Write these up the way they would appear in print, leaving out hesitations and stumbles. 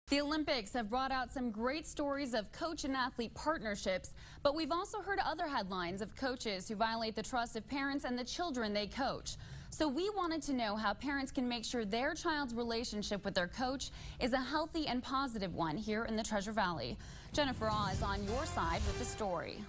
The Olympics have brought out some great stories of coach and athlete partnerships, but we've also heard other headlines of coaches who violate the trust of parents and the children they coach. So we wanted to know how parents can make sure their child's relationship with their coach is a healthy and positive one here in the Treasure Valley. Jennifer Aw is on your side with the story.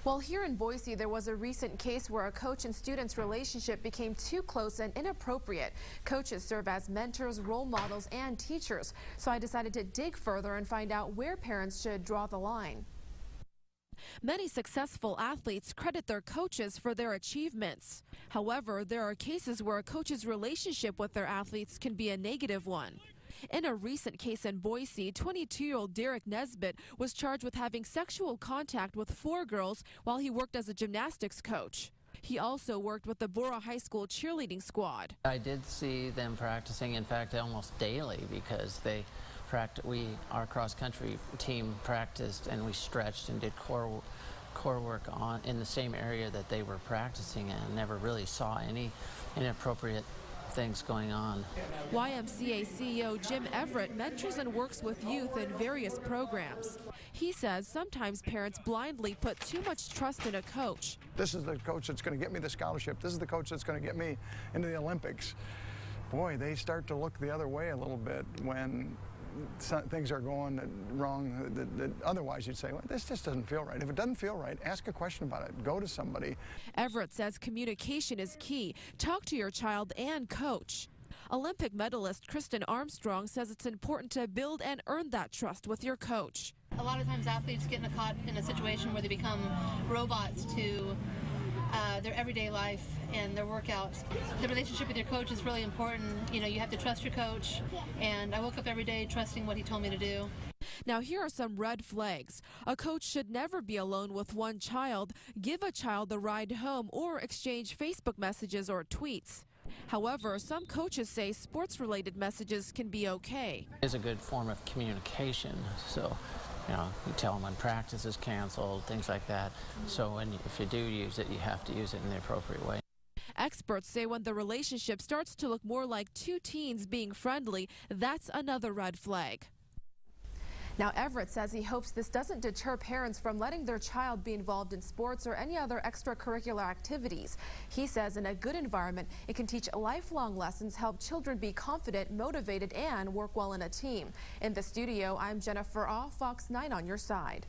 Well, here in Boise, there was a recent case where a coach and student's relationship became too close and inappropriate. Coaches serve as mentors, role models, and teachers. So I decided to dig further and find out where parents should draw the line. Many successful athletes credit their coaches for their achievements. However, there are cases where a coach's relationship with their athletes can be a negative one. In a recent case in Boise, 22-year-old Derek Nesbitt was charged with having sexual contact with 4 girls while he worked as a gymnastics coach. He also worked with the Bora High School cheerleading squad. I did see them practicing, in fact, almost daily, because our cross-country team practiced and we stretched and did core work in the same area that they were practicing, and never really saw any inappropriate things going on. YMCA CEO Jim Everett mentors and works with youth in various programs. He says sometimes parents blindly put too much trust in a coach. This is the coach that's going to get me the scholarship. This is the coach that's going to get me into the Olympics. Boy, they start to look the other way a little bit when things are going wrong. Otherwise, you'd say, well, this just doesn't feel right. If it doesn't feel right, ask a question about it. Go to somebody. Everett says communication is key. Talk to your child and coach. Olympic medalist Kristen Armstrong says it's important to build and earn that trust with your coach. A lot of times athletes get caught in a situation where they become robots to their everyday life and their workouts. The relationship with your coach is really important. You know, you have to trust your coach, and I woke up every day trusting what he told me to do. Now, here are some red flags. A coach should never be alone with one child, give a child a ride home, or exchange Facebook messages or tweets. However, some coaches say sports-related messages can be okay. It is a good form of communication, so you tell them when practice is canceled, things like that. So if you do use it, you have to use it in the appropriate way. Experts say when the relationship starts to look more like two teens being friendly, that's another red flag. Now, Everett says he hopes this doesn't deter parents from letting their child be involved in sports or any other extracurricular activities. He says in a good environment, it can teach lifelong lessons, help children be confident, motivated, and work well in a team. In the studio, I'm Jennifer Aw, Fox 9 on your side.